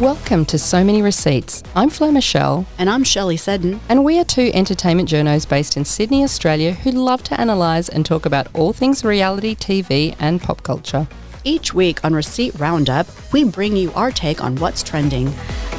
Welcome to So Many Receipts. I'm Flo Michelle. And I'm Shelley Seddon. And we are two entertainment journos based in Sydney, Australia, who love to analyse and talk about all things reality, TV and pop culture. Each week on Receipt Roundup, we bring you our take on what's trending.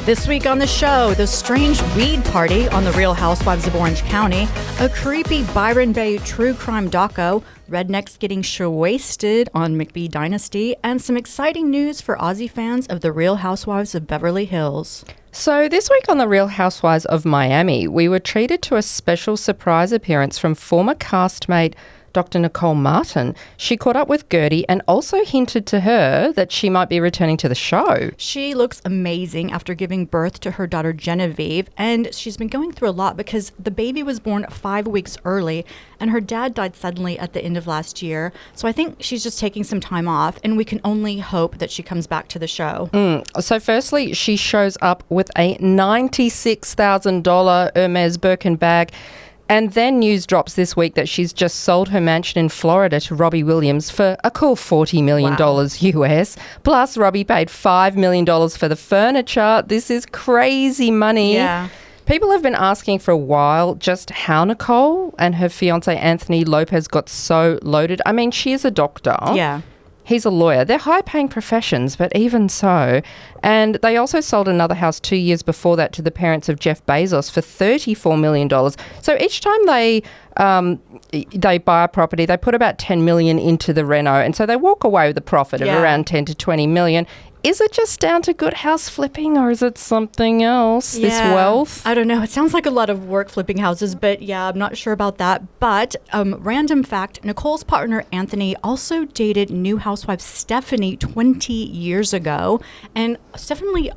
This week on the show, the strange weed party on the Real Housewives of Orange County, a creepy Byron Bay true crime doco, rednecks getting sch-wasted on McBee Dynasty, and some exciting news for Aussie fans of the Real Housewives of Beverly Hills. So this week on the Real Housewives of Miami, we were treated to a special surprise appearance from former castmate Dr. Nicole Martin. She caught up with Girardi and also hinted to her that she might be returning to the show. She looks amazing after giving birth to her daughter Genevieve, and she's been going through a lot because the baby was born 5 weeks early and her dad died suddenly at the end of last year. So I think she's just taking some time off, and we can only hope that she comes back to the show. So firstly, she shows up with a $96,000 Hermes Birkin bag. And then news drops this week that she's just sold her mansion in Florida to Robbie Williams for a cool $40 million US. Plus, Robbie paid $5 million for the furniture. This is crazy money. Yeah. People have been asking for a while just how Nicole and her fiancé Anthony Lopez got so loaded. I mean, she is a doctor. Yeah. He's a lawyer. They're high-paying professions, but even so. And they also sold another house 2 years before that to the parents of Jeff Bezos for $34 million. So each time they buy a property, they put about $10 million into the reno, and so they walk away with a profit of around $10 to $20 million. Is it just down to good house flipping, or is it something else, this wealth? I don't know. It sounds like a lot of work flipping houses, but yeah, I'm not sure about that. But random fact, Nicole's partner Anthony also dated new housewife Stephanie 20 years ago. And Stephanie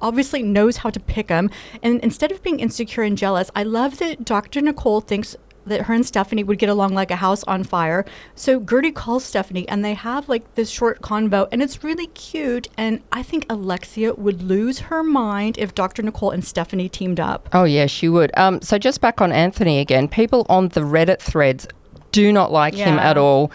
obviously knows how to pick him. And instead of being insecure and jealous, I love that Dr. Nicole thinks that her and Stephanie would get along like a house on fire. So Girardi calls Stephanie and they have like this short convo, and it's really cute. And I think Alexia would lose her mind if Dr. Nicole and Stephanie teamed up. Oh, yeah, she would. So just back on Anthony again, people on the Reddit threads do not like him at all.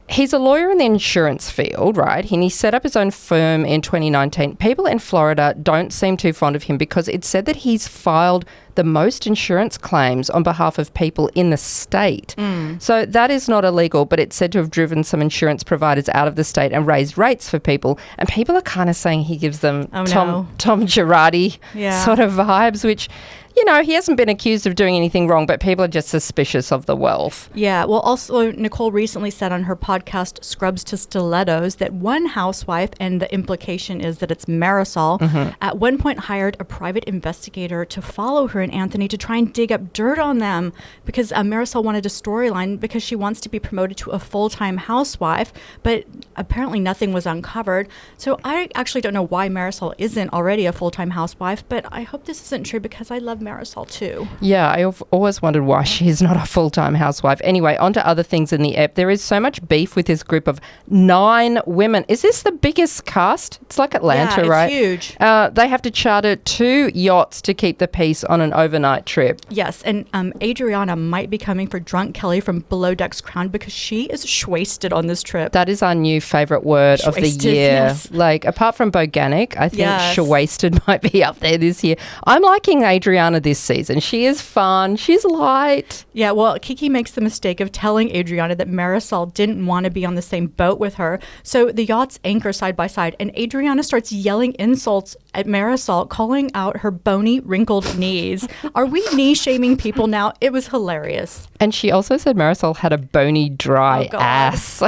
He's a lawyer in the insurance field, right? And he set up his own firm in 2019. People in Florida don't seem too fond of him because it's said that he's filed the most insurance claims on behalf of people in the state. So that is not illegal, but it's said to have driven some insurance providers out of the state and raised rates for people. And people are kind of saying he gives them Tom Girardi sort of vibes, which, you know, he hasn't been accused of doing anything wrong, but people are just suspicious of the wealth. Yeah, well, also, Nicole recently said on her podcast, Scrubs to Stilettos, that one housewife, and the implication is that it's Marysol, at one point hired a private investigator to follow her and Anthony to try and dig up dirt on them because Marysol wanted a storyline because she wants to be promoted to a full-time housewife, but apparently nothing was uncovered. So I actually don't know why Marysol isn't already a full-time housewife, but I hope this isn't true because I love Marysol too. Yeah, I've always wondered why she's not a full-time housewife. Anyway, on to other things in the app. There is so much beef with this group of 9 women. Is this the biggest cast? It's like Atlanta, right? Yeah, it's huge. They have to charter 2 yachts to keep the peace on an overnight trip. Yes, and Adriana might be coming for Drunk Kelly from Below Deck's Crown because she is sch-wasted on this trip. That is our new favourite word of the year. Yes. Like, apart from boganic, I think sch-wasted might be up there this year. I'm liking Adriana this season. She is fun. She's light. Yeah, well, Kiki makes the mistake of telling Adriana that Marysol didn't want to be on the same boat with her. So the yachts anchor side by side, and Adriana starts yelling insults at Marysol, calling out her bony, wrinkled knees. Are we knee-shaming people now? It was hilarious. And she also said Marysol had a bony, dry ass.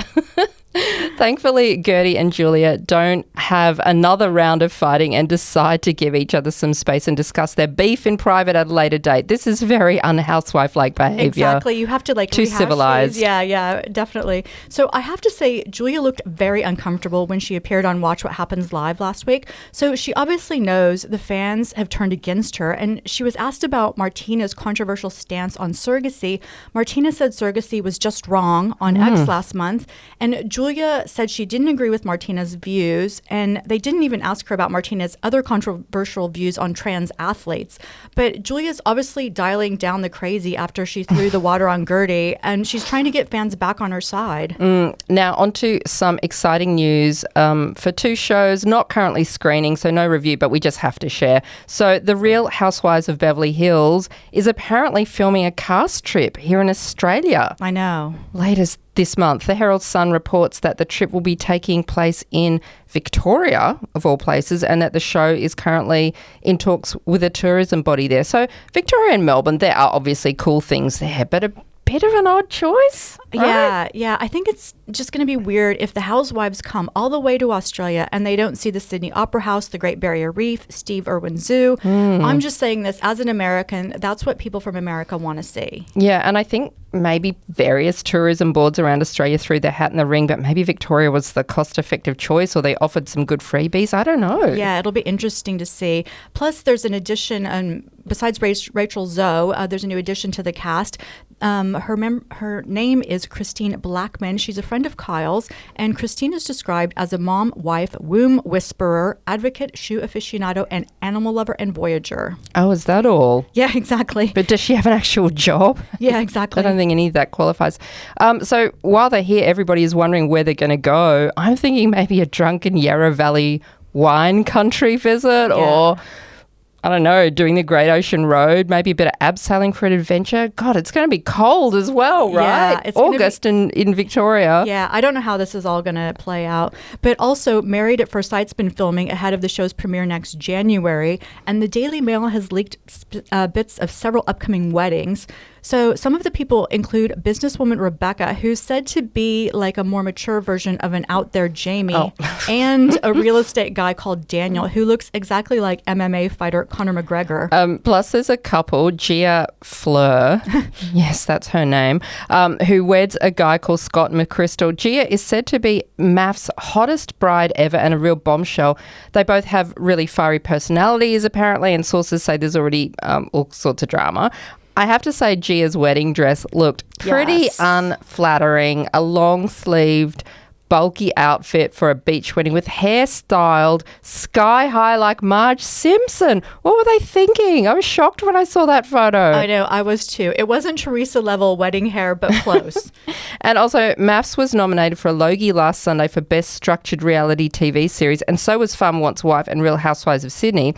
Thankfully, Girardi and Julia don't have another round of fighting and decide to give each other some space and discuss their beef in private at a later date. This is very unhousewife-like behaviour. Exactly. You have to too civilized. Yeah, definitely. So I have to say, Julia looked very uncomfortable when she appeared on Watch What Happens Live last week. So she obviously knows the fans have turned against her, and she was asked about Martina's controversial stance on surrogacy. Martina said surrogacy was just wrong on X last month, and Julia said she didn't agree with Martina's views, and they didn't even ask her about Martina's other controversial views on trans athletes. But Julia's obviously dialing down the crazy after she threw the water on Girardi, and she's trying to get fans back on her side. Now, on to some exciting news for two shows, not currently screening, so no review, but we just have to share. So The Real Housewives of Beverly Hills is apparently filming a cast trip here in Australia. I know. Later this month, the Herald Sun reports that the trip will be taking place in Victoria, of all places, and that the show is currently in talks with a tourism body there. So Victoria and Melbourne, there are obviously cool things there, but a bit of an odd choice, right? Yeah. I think it's just going to be weird if the Housewives come all the way to Australia and they don't see the Sydney Opera House, the Great Barrier Reef, Steve Irwin Zoo. I'm just saying this as an American. That's what people from America want to see. Yeah, and I think maybe various tourism boards around Australia threw their hat in the ring, but maybe Victoria was the cost-effective choice, or they offered some good freebies. I don't know. Yeah, it'll be interesting to see. Plus, there's an addition, besides Rachel Zoe, there's a new addition to the cast. Her name is Christine Blackman. She's a friend of Kyle's, and Christine is described as a mom, wife, womb whisperer, advocate, shoe aficionado, and animal lover and voyager. Oh, is that all? Yeah, exactly. But does she have an actual job? Yeah, exactly. I don't think any of that qualifies. So while they're here, everybody is wondering where they're going to go. I'm thinking maybe a drunken Yarra Valley wine country visit, or I don't know, doing the Great Ocean Road, maybe a bit of abseiling for an adventure. God, it's going to be cold as well, right? Yeah, it's August in Victoria. Yeah, I don't know how this is all going to play out. But also, Married at First Sight's been filming ahead of the show's premiere next January, and the Daily Mail has leaked bits of several upcoming weddings. So some of the people include businesswoman Rebecca, who's said to be like a more mature version of an out there Jamie, and a real estate guy called Daniel, who looks exactly like MMA fighter Conor McGregor. Plus, there's a couple, Gia Fleur, yes, that's her name, who weds a guy called Scott McChrystal. Gia is said to be MAFS' hottest bride ever and a real bombshell. They both have really fiery personalities, apparently, and sources say there's already all sorts of drama. I have to say Gia's wedding dress looked pretty unflattering, a long-sleeved, bulky outfit for a beach wedding with hair styled sky high like Marge Simpson. What were they thinking? I was shocked when I saw that photo. I know, I was too. It wasn't Teresa level wedding hair, but close. And also, MAFS was nominated for a Logie last Sunday for Best Structured Reality TV Series, and so was Farmer Wants Wife and Real Housewives of Sydney.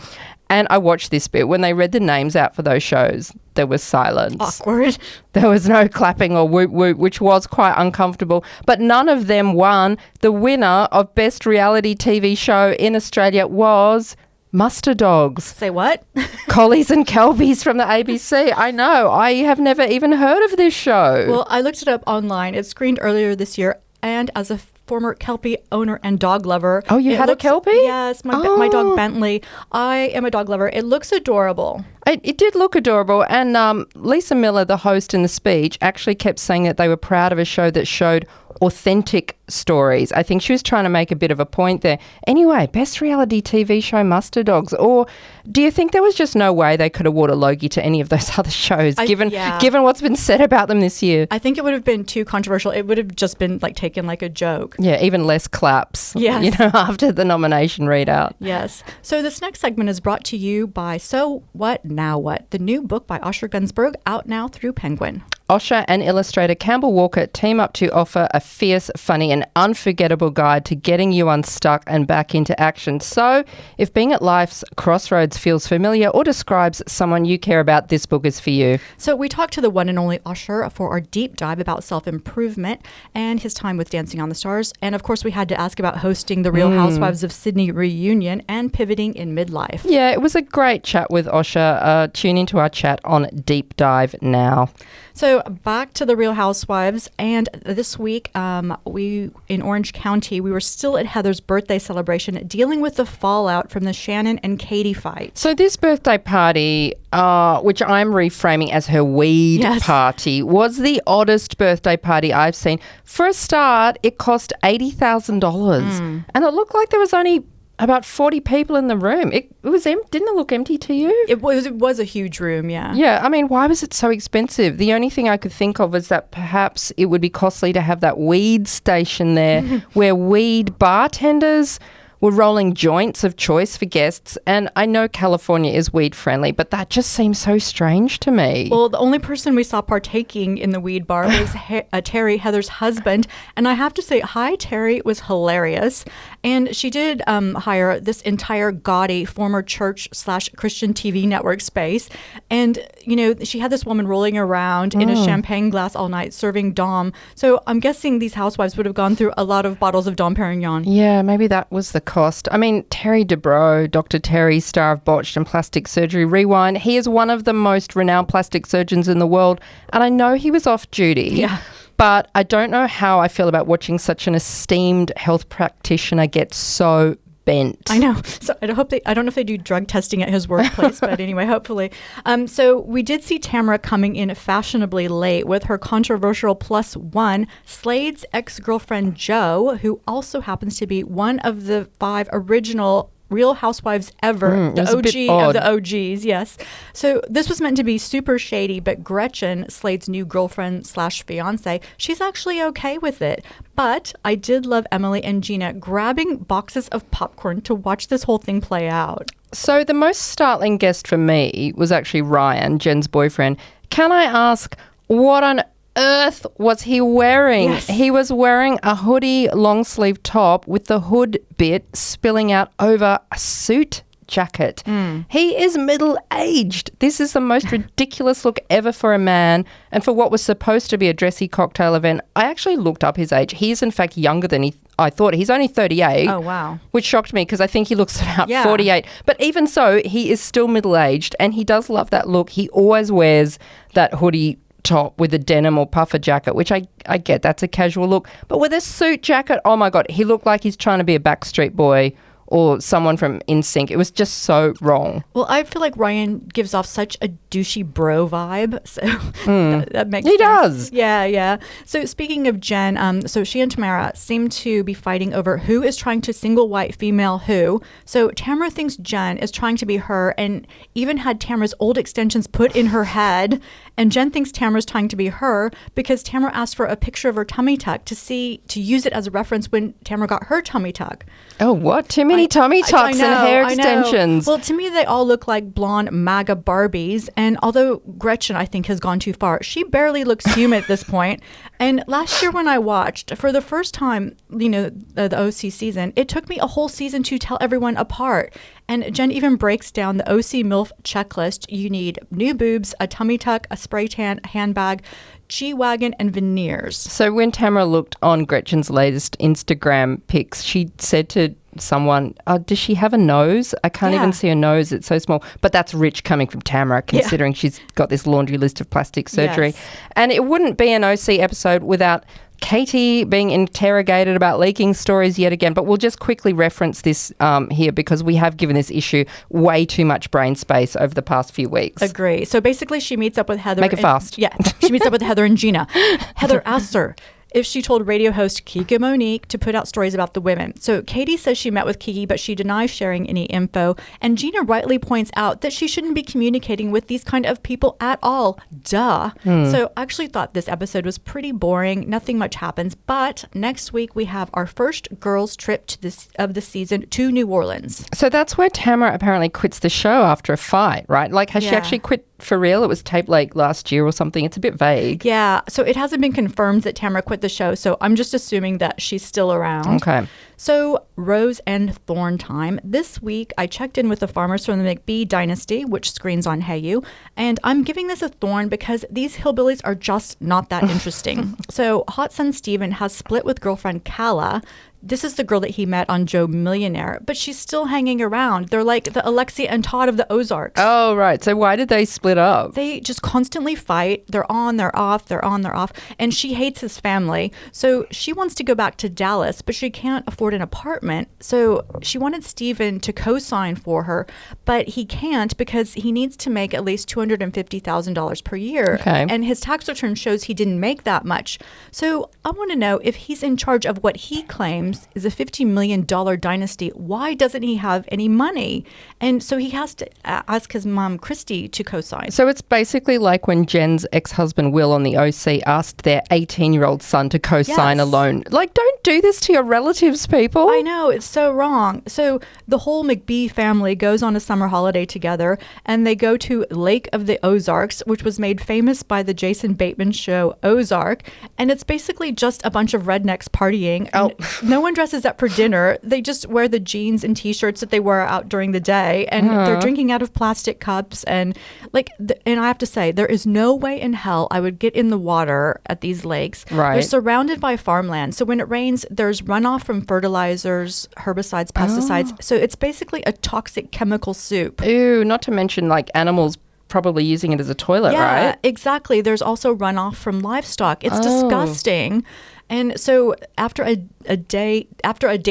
And I watched this bit. When they read the names out for those shows, there was silence. Awkward. There was no clapping or whoop whoop, which was quite uncomfortable. But none of them won. The winner of Best Reality TV Show in Australia was Muster Dogs. Say what? Collies and Kelpies from the ABC. I know. I have never even heard of this show. Well, I looked it up online. It screened earlier this year, and as a former Kelpie owner and dog lover. Oh, you had a Kelpie? Yes, my dog Bentley. I am a dog lover. It looks adorable. It did look adorable. And Lisa Miller, the host in the speech, actually kept saying that they were proud of a show that showed authentic stories. I think she was trying to make a bit of a point there. Anyway, Best Reality TV Show, Muster Dogs. Or do you think there was just no way they could award a Logie to any of those other shows, given what's been said about them this year? I think it would have been too controversial. It would have just been like taken like a joke. Yeah, even less claps. Yes. After the nomination readout. Yes. So this next segment is brought to you by So What, Now What? The new book by Osher Gunsberg, out now through Penguin. Osher and illustrator Campbell Walker team up to offer a fierce, funny and unforgettable guide to getting you unstuck and back into action. So if being at life's crossroads feels familiar or describes someone you care about, this book is for you. So we talked to the one and only Osher for our deep dive about self-improvement and his time with Dancing on the Stars. And of course, we had to ask about hosting the Real Housewives of Sydney reunion and pivoting in midlife. Yeah, it was a great chat with Osher. Tune into our chat on Deep Dive now. So back to the Real Housewives, and this week we in Orange County, we were still at Heather's birthday celebration dealing with the fallout from the Shannon and Katie fight. So this birthday party, which I'm reframing as her weed party, was the oddest birthday party I've seen. For a start, it cost $80,000 and it looked like there was only about 40 people in the room. It was didn't it look empty to you? It was a huge room, yeah. Yeah, I mean, why was it so expensive? The only thing I could think of is that perhaps it would be costly to have that weed station there where weed bartenders were rolling joints of choice for guests. And I know California is weed friendly, but that just seems so strange to me. Well, the only person we saw partaking in the weed bar was Terry, Heather's husband. And I have to say, hi, Terry was hilarious. And she did hire this entire gaudy former church/Christian TV network space. And, you know, she had this woman rolling around in a champagne glass all night serving Dom. So I'm guessing these housewives would have gone through a lot of bottles of Dom Perignon. Yeah, maybe that was the cost. I mean, Terry Dubrow, Dr. Terry, star of Botched and Plastic Surgery Rewind, he is one of the most renowned plastic surgeons in the world, and I know he was off duty. Yeah. But I don't know how I feel about watching such an esteemed health practitioner get so bent. I know. So I don't know if they do drug testing at his workplace, but anyway, hopefully. So we did see Tamara coming in fashionably late with her controversial +1, Slade's ex-girlfriend Jo, who also happens to be one of the 5 original Real Housewives ever, the OG of the OGs, yes. So this was meant to be super shady, but Gretchen, Slade's new girlfriend/fiance, she's actually okay with it. But I did love Emily and Gina grabbing boxes of popcorn to watch this whole thing play out. So the most startling guest for me was actually Ryan, Jen's boyfriend. Can I ask, what on earth was he wearing? Yes. He was wearing a hoodie long sleeve top with the hood bit spilling out over a suit jacket. He is middle-aged. This is the most ridiculous look ever for a man, and for what was supposed to be a dressy cocktail event. I actually looked up his age. He is in fact younger than I thought. He's only 38. Oh, wow. Which shocked me because I think he looks about 48. But even so, he is still middle-aged, and he does love that look. He always wears that hoodie top with a denim or puffer jacket, which I get, that's a casual look. But with a suit jacket, oh my God, he looked like he's trying to be a Backstreet Boy or someone from NSYNC. It was just so wrong. Well, I feel like Ryan gives off such a douchey bro vibe, so that makes sense. He does. Yeah. So speaking of Jen, so she and Tamara seem to be fighting over who is trying to single white female who. So Tamara thinks Jen is trying to be her and even had Tamara's old extensions put in her head. And Jen thinks Tamara's trying to be her because Tamara asked for a picture of her tummy tuck to use it as a reference when Tamara got her tummy tuck. Oh, what? Too many tummy tucks and hair extensions. Well, to me, they all look like blonde MAGA Barbies. And although Gretchen, I think, has gone too far, she barely looks human at this point. And last year when I watched, for the first time, the OC season, it took me a whole season to tell everyone apart. And Jen even breaks down the OC MILF checklist. You need new boobs, a tummy tuck, a spray tan, handbag, G-Wagon, and veneers. So when Tamara looked on Gretchen's latest Instagram pics, she said to someone, does she have a nose? I can't even see her nose. It's so small. But that's rich coming from Tamara, considering she's got this laundry list of plastic surgery. Yes. And it wouldn't be an OC episode without Katie being interrogated about leaking stories yet again. But we'll just quickly reference this here because we have given this issue way too much brain space over the past few weeks. Agree. So basically she meets up with Heather. Make it fast. Yeah. She meets up with Heather and Gina. Heather asks her if she told radio host Kiki Monique to put out stories about the women. So Katie says she met with Kiki, but she denies sharing any info. And Gina rightly points out that she shouldn't be communicating with these kind of people at all. Duh. So I actually thought this episode was pretty boring. Nothing much happens. But next week we have our first girls' trip of the season to New Orleans. So that's where Tamara apparently quits the show after a fight, right? Like, has she actually quit for real? It was taped like last year or something. It's a bit vague. Yeah. So it hasn't been confirmed that Tamara quit the show. So I'm just assuming that she's still around. Okay. So Rose and Thorn time. This week I checked in with the farmers from the McBee Dynasty, which screens on Hayu. And I'm giving this a thorn because these hillbillies are just not that interesting. So Hot Son Steven has split with girlfriend Kala. This is the girl that he met on Joe Millionaire, but she's still hanging around. They're like the Alexia and Todd of the Ozarks. Oh, right. So why did they split up? They just constantly fight. They're on, they're off, they're on, they're off. And she hates his family. So she wants to go back to Dallas, but she can't afford an apartment. So she wanted Steven to co-sign for her, but he can't because he needs to make at least $250,000 per year. Okay. And his tax return shows he didn't make that much. So I want to know if he's in charge of what he claims Homes is a $50 million dynasty. Why doesn't he have any money? And so he has to ask his mom, Christy, to co-sign. So it's basically like when Jen's ex-husband Will on the OC asked their 18-year-old son to co-sign a loan. Like, don't do this to your relatives, people. I know, it's so wrong. So the whole McBee family goes on a summer holiday together, and they go to Lake of the Ozarks, which was made famous by the Jason Bateman show Ozark. And it's basically just a bunch of rednecks partying. Oh. No one dresses up for dinner. They just wear the jeans and T-shirts that they wear out during the day, and they're drinking out of plastic cups. And and I have to say, there is no way in hell I would get in the water at these lakes. Right. They're surrounded by farmland. So when it rains, there's runoff from fertilizers, herbicides, pesticides. So it's basically a toxic chemical soup. Ew, not to mention like animals probably using it as a toilet, right? Yeah, exactly. There's also runoff from livestock. It's disgusting. And so after a day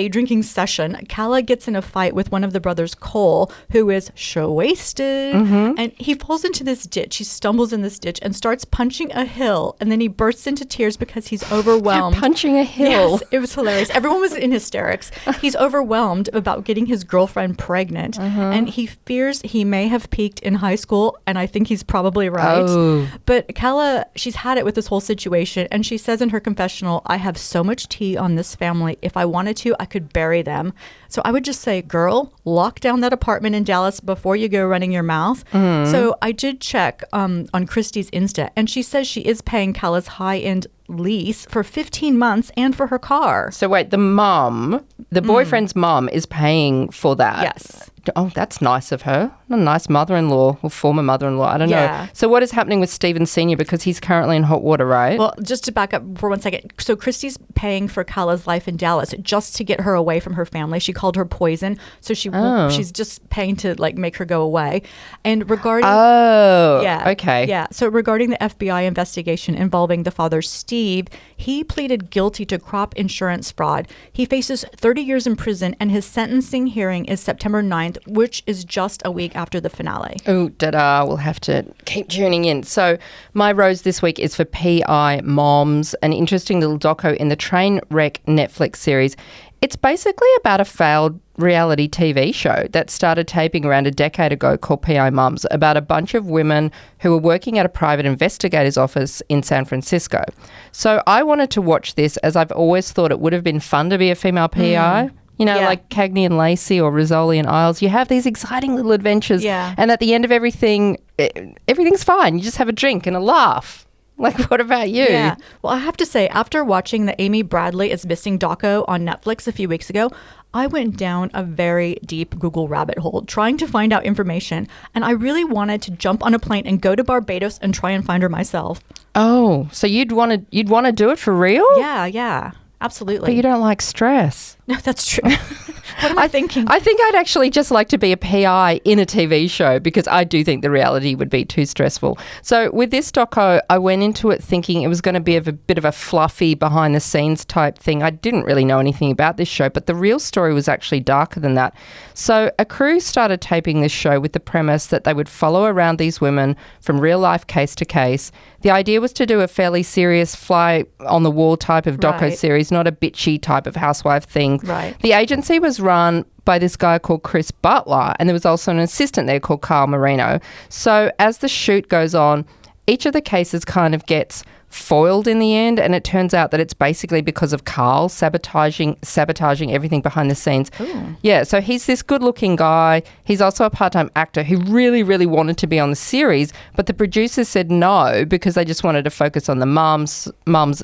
drinking session, Calla gets in a fight with one of the brothers, Cole, who is sch-wasted. And he falls into this ditch. He stumbles in this ditch and starts punching a hill. And then he bursts into tears because he's overwhelmed. Punching a hill. Yes, it was hilarious. Everyone was in hysterics. He's overwhelmed about getting his girlfriend pregnant. And he fears he may have peaked in high school. And I think he's probably right. Oh. But Calla, she's had it with this whole situation. And she says in her confessional, I have so much tea on this family. If I wanted to, I could bury them. So I would just say, girl, lock down that apartment in Dallas before you go running your mouth. So I did check on Christy's Insta, and she says she is paying Calla's high-end lease for 15 months and for her car. So wait, the boyfriend's mom is paying for that? Yes. Oh, that's nice of her. A nice mother-in-law or former mother-in-law. I don't know. So what is happening with Stephen Sr.? Because he's currently in hot water, right? Well, just to back up for 1 second. So Christy's paying for Calla's life in Dallas just to get her away from her family. She called her poison. So she's just paying to make her go away. And regarding... Oh, yeah, okay. Yeah. So regarding the FBI investigation involving the father, Steve, he pleaded guilty to crop insurance fraud. He faces 30 years in prison, and his sentencing hearing is September 9th, which is just a week after the finale. Oh, da-da. We'll have to keep tuning in. So my rose this week is for PI Moms, an interesting little doco in the Trainwreck Netflix series. It's basically about a failed reality TV show that started taping around a decade ago called PI Moms, about a bunch of women who were working at a private investigator's office in San Francisco. So I wanted to watch this as I've always thought it would have been fun to be a female PI. You know, like Cagney and Lacey or Rizzoli and Isles. You have these exciting little adventures. Yeah. And at the end of everything, everything's fine. You just have a drink and a laugh. Like, what about you? Yeah. Well, I have to say, after watching the Amy Bradley is Missing doco on Netflix a few weeks ago, I went down a very deep Google rabbit hole trying to find out information. And I really wanted to jump on a plane and go to Barbados and try and find her myself. Oh, so you'd want to do it for real? Yeah. Absolutely. But you don't like stress. No, that's true. What am I thinking? I think I'd actually just like to be a PI in a TV show because I do think the reality would be too stressful. So with this doco, I went into it thinking it was going to be a bit of a fluffy behind the scenes type thing. I didn't really know anything about this show, but the real story was actually darker than that. So a crew started taping this show with the premise that they would follow around these women from real life case to case. The idea was to do a fairly serious fly on the wall type of doco series, not a bitchy type of housewife thing. Right. The agency was run by this guy called Chris Butler, and there was also an assistant there called Carl Marino. So as the shoot goes on, each of the cases kind of gets foiled in the end, and it turns out that it's basically because of Carl sabotaging everything behind the scenes. Ooh. Yeah, so he's this good-looking guy. He's also a part-time actor who really, really wanted to be on the series, but the producers said no because they just wanted to focus on the mums.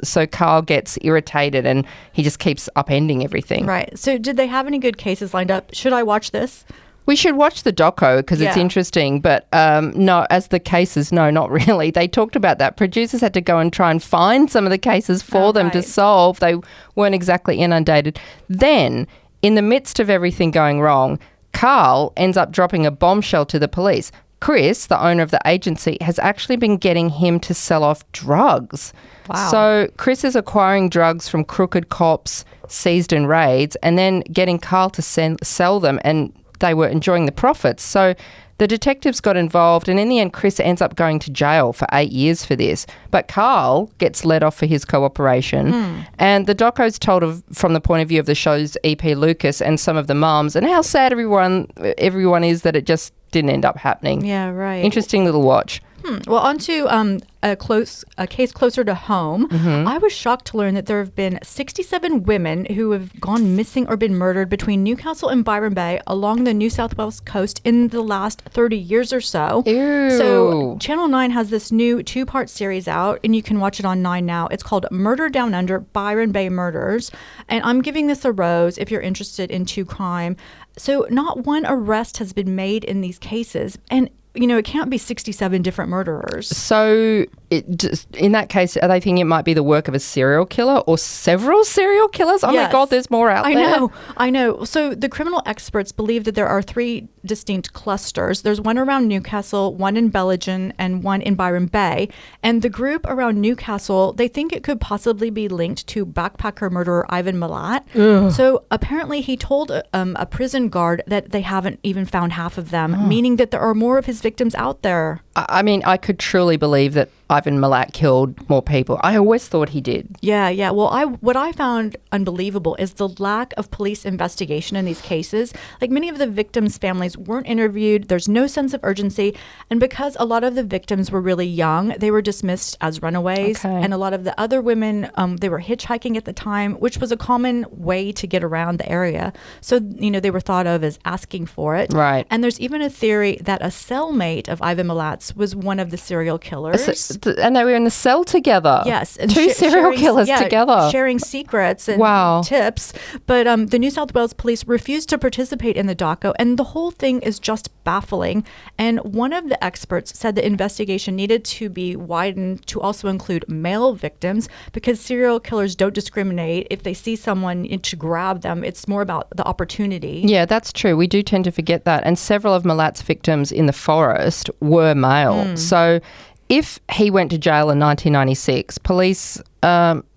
So Carl gets irritated and he just keeps upending everything. Right. So did they have any good cases lined up? Should I watch this? We should watch the doco because it's interesting, but no, as the cases, no, not really. They talked about that. Producers had to go and try and find some of the cases for them to solve. They weren't exactly inundated. Then, in the midst of everything going wrong, Carl ends up dropping a bombshell to the police. Chris, the owner of the agency, has actually been getting him to sell off drugs. Wow. So Chris is acquiring drugs from crooked cops seized in raids and then getting Carl to sell them, and they were enjoying the profits. So The detectives got involved, and in the end, Chris ends up going to jail for 8 years for this. But Carl gets let off for his cooperation. And the doco's told from the point of view of the show's EP Lucas and some of the mums, and how sad everyone is that it just didn't end up happening. Yeah, right. Interesting little watch. Well, on to a case closer to home. I was shocked to learn that there have been 67 women who have gone missing or been murdered between Newcastle and Byron Bay along the New South Wales coast in the last 30 years or so. Ew. So Channel 9 has this new 2-part series out, and you can watch it on 9 now. It's called Murder Down Under, Byron Bay Murders. And I'm giving this a rose if you're interested in true crime. So not one arrest has been made in these cases. And it can't be 67 different murderers. So in that case, are they thinking it might be the work of a serial killer or several serial killers? Oh my God, there's more out there. I know. So the criminal experts believe that there are 3 distinct clusters. There's one around Newcastle, one in Belgium, and one in Byron Bay. And the group around Newcastle, they think it could possibly be linked to backpacker murderer Ivan Milat. So apparently he told a prison guard that they haven't even found half of them, meaning that there are more of his victims out there. I mean, I could truly believe that Ivan Milat killed more people. I always thought he did. Yeah. Well, what I found unbelievable is the lack of police investigation in these cases. Like, many of the victims' families weren't interviewed. There's no sense of urgency. And because a lot of the victims were really young, they were dismissed as runaways. Okay. And a lot of the other women, they were hitchhiking at the time, which was a common way to get around the area. So, they were thought of as asking for it. Right. And there's even a theory that a cellmate of Ivan Milat's was one of the serial killers. And they were in the cell together. Yes. And 2 serial killers together. Sharing secrets and tips. But the New South Wales police refused to participate in the doco, and the whole thing is just baffling. And one of the experts said the investigation needed to be widened to also include male victims, because serial killers don't discriminate. If they see someone to grab them, it's more about the opportunity. Yeah, that's true. We do tend to forget that. And several of Milat's victims in the forest were male. So if he went to jail in 1996, police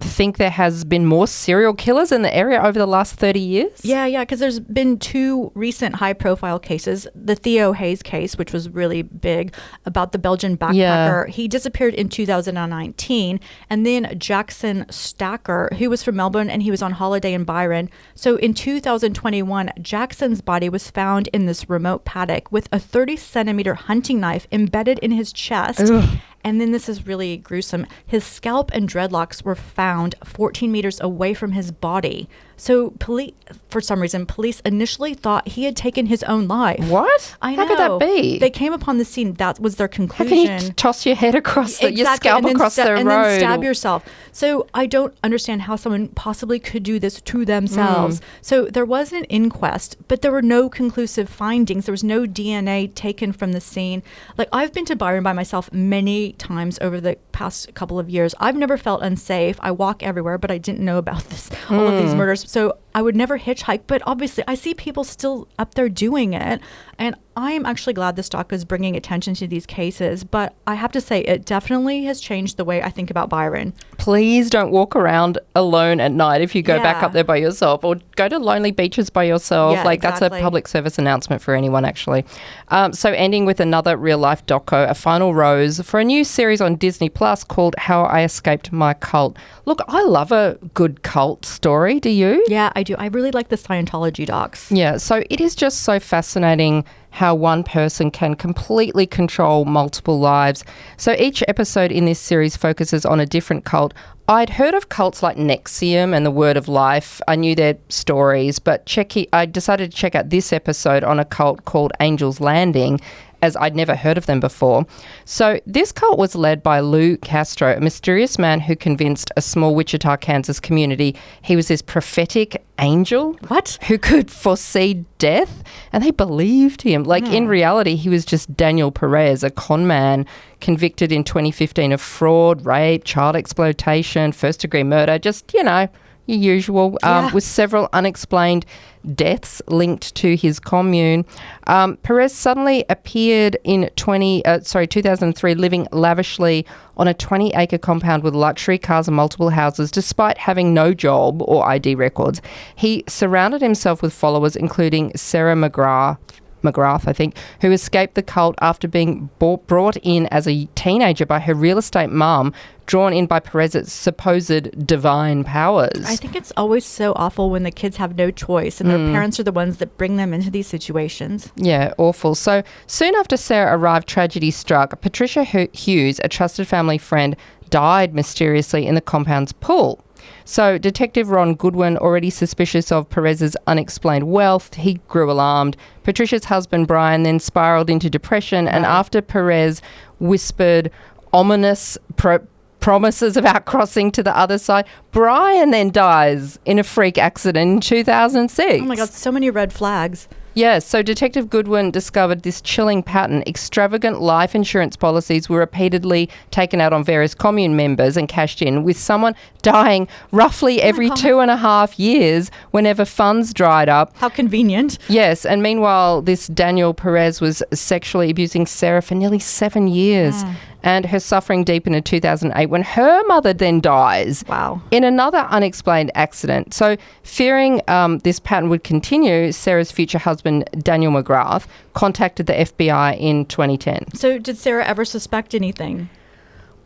think there has been more serial killers in the area over the last 30 years? Yeah, because there's been 2 recent high-profile cases. The Theo Hayes case, which was really big, about the Belgian backpacker. He disappeared in 2019. And then Jackson Stacker, who was from Melbourne, and he was on holiday in Byron. So in 2021, Jackson's body was found in this remote paddock with a 30-centimeter hunting knife embedded in his chest. Ugh. And then this is really gruesome. His scalp and dreadlocks were found 14 meters away from his body. So for some reason, police initially thought he had taken his own life. What? I know. How could that be? They came upon the scene. That was their conclusion. How can you toss your head across your scalp across the road? And then stab yourself. So I don't understand how someone possibly could do this to themselves. So there was an inquest, but there were no conclusive findings. There was no DNA taken from the scene. Like, I've been to Byron by myself many times over the past couple of years. I've never felt unsafe. I walk everywhere, but I didn't know about all of these murders. So I would never hitchhike, but obviously I see people still up there doing it. And I am actually glad this doc is bringing attention to these cases, but I have to say it definitely has changed the way I think about Byron. Please don't walk around alone at night if you go back up there by yourself, or go to lonely beaches by yourself. Yeah, That's a public service announcement for anyone, actually. So ending with another real-life doco, a final rose for a new series on Disney Plus called How I Escaped My Cult. Look, I love a good cult story. Do you? Yeah, I do. I really like the Scientology docs. Yeah, so it is just so fascinating how one person can completely control multiple lives. So each episode in this series focuses on a different cult. I'd heard of cults like NXIVM and the Word of Life. I knew their stories, but I decided to check out this episode on a cult called Angel's Landing, as I'd never heard of them before. So this cult was led by Lou Castro, a mysterious man who convinced a small Wichita, Kansas community he was this prophetic angel. What? Who could foresee death, and they believed him. In reality, he was just Daniel Perez, a con man convicted in 2015 of fraud, rape, child exploitation, first-degree murder, just, your usual, with several unexplained deaths linked to his commune. Perez suddenly appeared in 2003, living lavishly on a 20-acre compound with luxury cars and multiple houses, despite having no job or ID records. He surrounded himself with followers, including Sarah McGrath, McGrath, I think, who escaped the cult after being brought in as a teenager by her real estate mum, drawn in by Perez's supposed divine powers. I think it's always so awful when the kids have no choice and their parents are the ones that bring them into these situations. Yeah, awful. So soon after Sarah arrived, tragedy struck. Patricia Hughes, a trusted family friend, died mysteriously in the compound's pool. So Detective Ron Goodwin, already suspicious of Perez's unexplained wealth, he grew alarmed. Patricia's husband, Brian, then spiraled into depression, and after Perez whispered ominous promises about crossing to the other side, Brian then dies in a freak accident in 2006. Oh my God, so many red flags. Yeah, so Detective Goodwin discovered this chilling pattern. Extravagant life insurance policies were repeatedly taken out on various commune members and cashed in, with someone dying roughly every 2.5 years whenever funds dried up. How convenient. Yes, and meanwhile, this Daniel Perez was sexually abusing Sarah for nearly 7 years. And her suffering deepened in 2008 when her mother then dies. Wow. In another unexplained accident. So fearing this pattern would continue, Sarah's future husband, Daniel McGrath, contacted the FBI in 2010. So did Sarah ever suspect anything?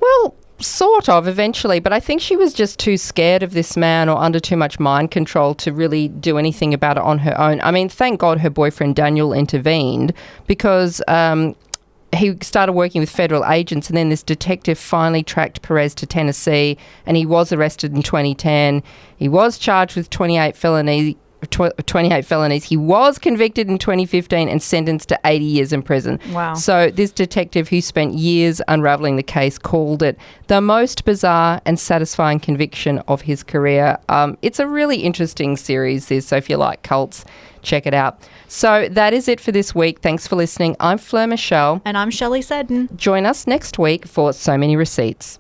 Well, sort of, eventually. But I think she was just too scared of this man or under too much mind control to really do anything about it on her own. I mean, thank God her boyfriend, Daniel, intervened because... he started working with federal agents, and then this detective finally tracked Perez to Tennessee, and he was arrested in 2010. He was charged with 28 felonies. He was convicted in 2015 and sentenced to 80 years in prison. Wow. So this detective, who spent years unraveling the case, called it the most bizarre and satisfying conviction of his career. It's a really interesting series, this, so if you like cults, check it out. So that is it for this week. Thanks for listening. I'm Fleur Michelle. And I'm Shelley Seddon. Join us next week for So Many Receipts.